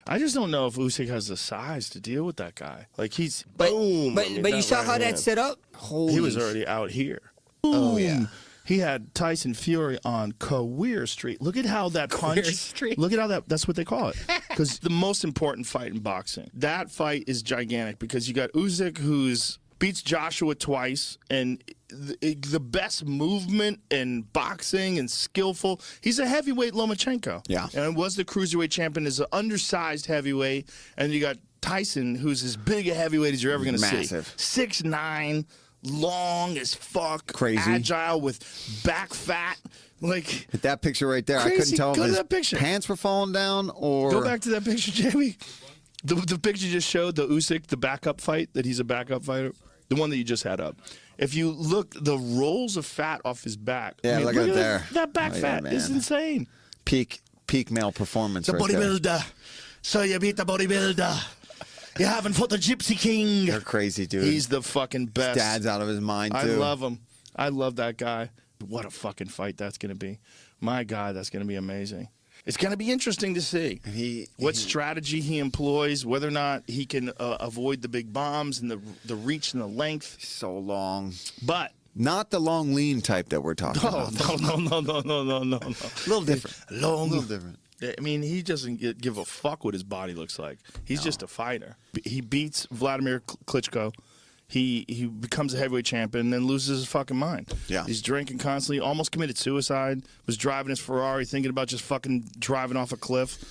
I just don't know if Usyk has the size to deal with that guy. Like he's boom. But you saw how that set up? He was already out here. Boom. Oh yeah. He had Tyson Fury on Career Street. Look at how that punch. Street. Look at how that's what they call it. Because the most important fight in boxing. That fight is gigantic because you got Usyk who's beats Joshua twice and the best movement in boxing and skillful. He's a heavyweight Lomachenko. Yeah. And was the cruiserweight champion as an undersized heavyweight. And you got Tyson who's as big a heavyweight as you're ever going to see. Massive. 6'9", long as fuck, crazy, agile with back fat. Like that picture right there, crazy. I couldn't tell Go if to his that picture. Pants were falling down or. Go back to that picture, Jamie. The picture just showed the Usyk, the backup fight, that he's a backup fighter. The one that you just had up. If you look, the rolls of fat off his back. Yeah, look at there. That back fat is insane. Peak male performance. The right bodybuilder. There. So you beat the bodybuilder. You haven't fought the Gypsy King. They're crazy, dude. He's the fucking best. His dad's out of his mind, too. I love him. I love that guy. What a fucking fight that's going to be. My God, that's going to be amazing. It's going to be interesting to see what strategy he employs, whether or not he can avoid the big bombs and the reach and the length. So long. But not the long, lean type that we're talking about. No. A little different. A little different. I mean, he doesn't give a fuck what his body looks like. He's just a fighter. He beats Vladimir Klitschko. He becomes a heavyweight champion and then loses his fucking mind. Yeah. He's drinking constantly, almost committed suicide, was driving his Ferrari, thinking about just fucking driving off a cliff,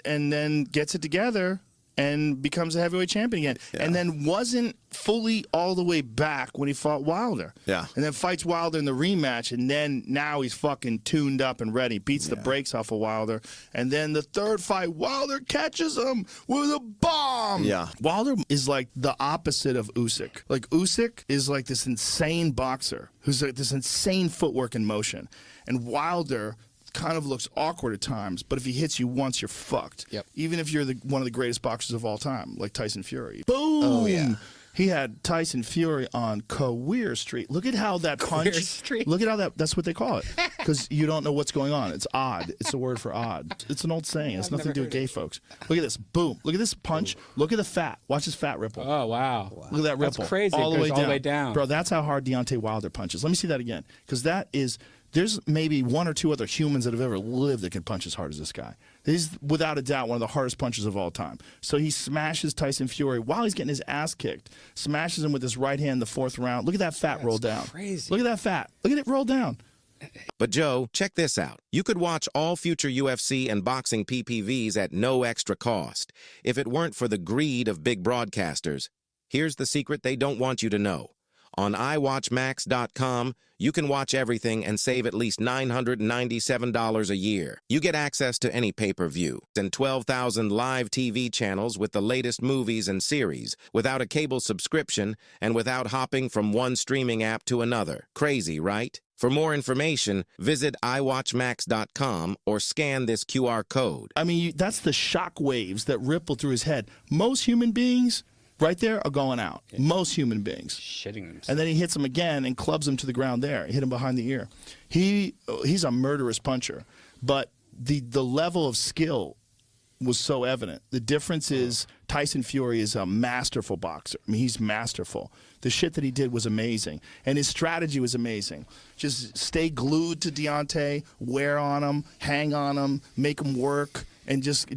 and then gets it together and becomes a heavyweight champion again. Yeah. And then wasn't fully all the way back when he fought Wilder. Yeah. And then fights Wilder in the rematch, and then now he's fucking tuned up and ready. Beats the brakes off of Wilder. And then the third fight, Wilder catches him with a bomb. Yeah. Wilder is like the opposite of Usyk. Like Usyk is like this insane boxer who's like this insane footwork and motion. And Wilder kind of looks awkward at times, but if he hits you once, you're fucked. Yep. Even if you're one of the greatest boxers of all time, like Tyson Fury. Boom! Oh, yeah. He had Tyson Fury on Career Street. Look at how that punch. Street. Look at how that's what they call it. Because you don't know what's going on. It's odd. It's a word for odd. It's an old saying. It's nothing to do with gay folks. Look at this. Boom. Look at this punch. Ooh. Look at the fat. Watch his fat ripple. Oh, wow. Look at that ripple. That's crazy. All the way down. Bro, that's how hard Deontay Wilder punches. Let me see that again. Because that is... There's maybe one or two other humans that have ever lived that can punch as hard as this guy. He's, without a doubt, one of the hardest punchers of all time. So he smashes Tyson Fury while he's getting his ass kicked. Smashes him with his right hand in the fourth round. Look at that fat roll down. Crazy. Look at that fat. Look at it roll down. But Joe, check this out. You could watch all future UFC and boxing PPVs at no extra cost. If it weren't for the greed of big broadcasters, here's the secret they don't want you to know. On iWatchMax.com, you can watch everything and save at least $997 a year. You get access to any pay-per-view and 12,000 live TV channels with the latest movies and series without a cable subscription and without hopping from one streaming app to another. Crazy, right? For more information, visit iWatchMax.com or scan this QR code. I mean, that's the shock waves that ripple through his head. Most human beings... right there are going out. Yeah. Most human beings. Shitting themselves. And then he hits him again and clubs him to the ground there. Hit him behind the ear. He's a murderous puncher. But the level of skill was so evident. The difference is Tyson Fury is a masterful boxer. I mean, he's masterful. The shit that he did was amazing. And his strategy was amazing. Just stay glued to Deontay, wear on him, hang on him, make him work. And just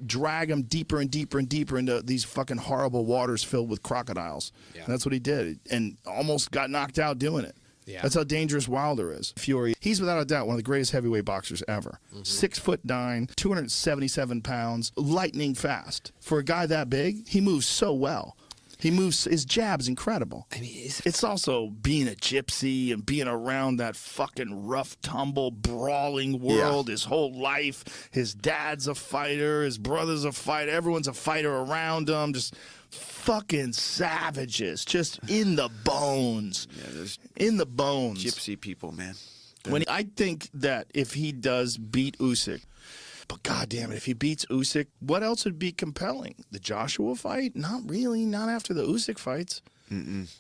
drag him deeper and deeper and deeper into these fucking horrible waters filled with crocodiles. Yeah. And that's what he did, and almost got knocked out doing it. Yeah. That's how dangerous Wilder is. Fury, he's without a doubt one of the greatest heavyweight boxers ever. 6'9", 277 pounds, lightning fast. For a guy that big, he moves so well. He moves, his jab is incredible. I mean, it's also being a gypsy and being around that fucking rough, tumble, brawling world his whole life. His dad's a fighter, his brother's a fighter, everyone's a fighter around him. Just fucking savages, just in the bones. Yeah, in the bones. Gypsy people, man. I think that if he does beat Usyk, but goddamn it, if he beats Usyk, what else would be compelling? The Joshua fight? Not really. Not after the Usyk fights. I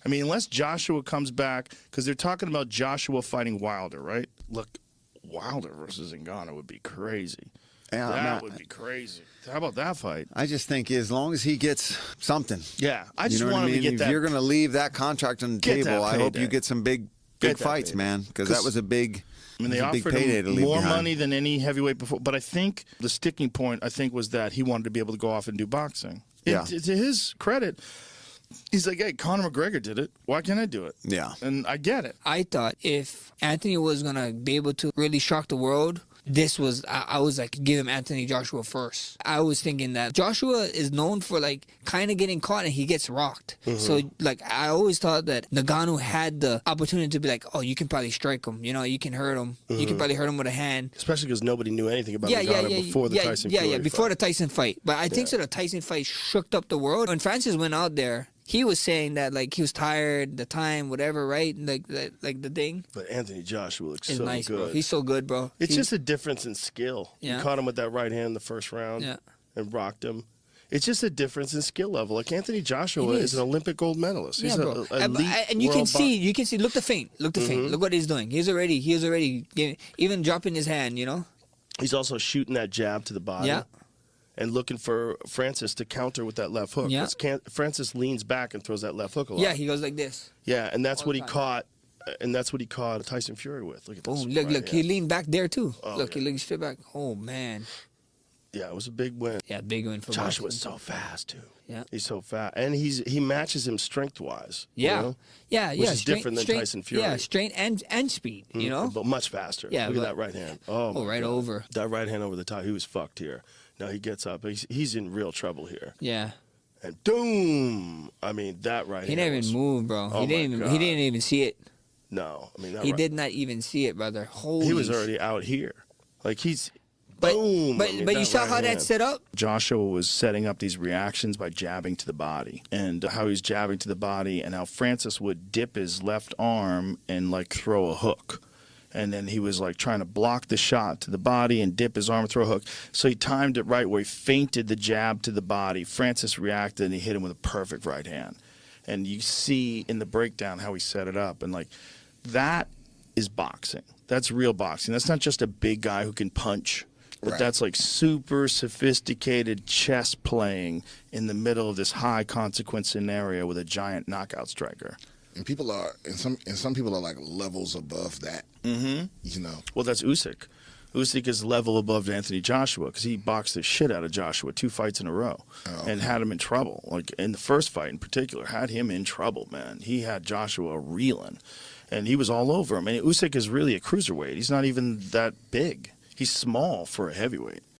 mean, unless Joshua comes back, because they're talking about Joshua fighting Wilder, right? Look, Wilder versus Ngannou would be crazy. Yeah, That would be crazy. How about that fight? I just think as long as he gets something. Yeah, I just You know what want I him mean? to get If that. you're going to leave that contract on the Get that table, I hope payday. you get some big Get that fights, payday. man, because that 'Cause- was a big. I mean, they it was a big offered payday to him leave more behind. money than any heavyweight before. But I think the sticking point, I think, was that he wanted to be able to go off and do boxing. Yeah. To his credit, he's like, hey, Conor McGregor did it. Why can't I do it? Yeah. And I get it. I thought if Anthony was gonna be able to really shock the world, this was I was like, give him Anthony Joshua first. I was thinking that Joshua is known for like kind of getting caught and he gets rocked. So like I always thought that Ngannou had the opportunity to be like, oh, you can probably strike him. You know, you can hurt him. You can probably hurt him with a hand. Especially because nobody knew anything about Ngannou before the Tyson Fury before fight. the Tyson fight. But I think so the Tyson fight shook up the world. When Francis went out there, he was saying that like he was tired, the time, whatever, right? Like the thing But Anthony Joshua looks is so nice, good. bro. He's so good, bro. It's He- just a difference in skill. Yeah. You caught him with that right hand in the first round Yeah. and rocked him. It's just a difference in skill level. Like Anthony Joshua It is is. an Olympic gold medalist. He's yeah, bro. a elite And you can world see, look the feint, look the feint. Look what he's doing. He's already even dropping his hand, you know? He's also shooting that jab to the body. Yeah. And looking for Francis to counter with that left hook. Yeah. 'Cause Francis leans back and throws that left hook a lot. Yeah, he goes like this. Yeah, and that's all what the he time. caught. And that's what he caught Tyson Fury with. Look at this. Boom. Look, right look. here. He leaned back there too. Oh, Look, he yeah. leaned straight back. Oh man. Yeah, it was a big win. Yeah, big win for Joshua's boxing. so fast too. Yeah. He's so fast, and he matches him strength wise. Yeah. you know? Yeah, Which yeah. is different than Tyson Fury. Yeah, strength and speed, you know? but much faster. Yeah, look at but- that right hand. Oh, my right God. over. That right hand over the top. He was fucked here. Now he gets up. He's in real trouble here. Yeah. And boom! I mean that right He hand. didn't was- even move, bro. Oh, he didn't my even God. he didn't even see it. No, I mean that He right- did not even see it, brother. Holy He was already out here. Like he's But boom. but, I mean, but you that saw right how that hand. set up? Joshua was setting up these reactions by jabbing to the body, and how he's jabbing to the body, and how Francis would dip his left arm and like throw a hook. And then he was like trying to block the shot to the body and dip his arm and throw a hook. So he timed it right where he feinted the jab to the body. Francis reacted and he hit him with a perfect right hand. And you see in the breakdown how he set it up. And like that is boxing. That's real boxing. That's not just a big guy who can punch. But Right. that's like super sophisticated chess playing in the middle of this high consequence scenario with a giant knockout striker. And people are, and some people are like levels above that. Mm-hmm. You know, Well, that's Usyk. Usyk is level above Anthony Joshua because he boxed the shit out of Joshua 2 fights in a row and had him in trouble. Like in the first fight in particular, had him in trouble, man. He had Joshua reeling, and he was all over him. And Usyk is really a cruiserweight. He's not even that big. He's small for a heavyweight.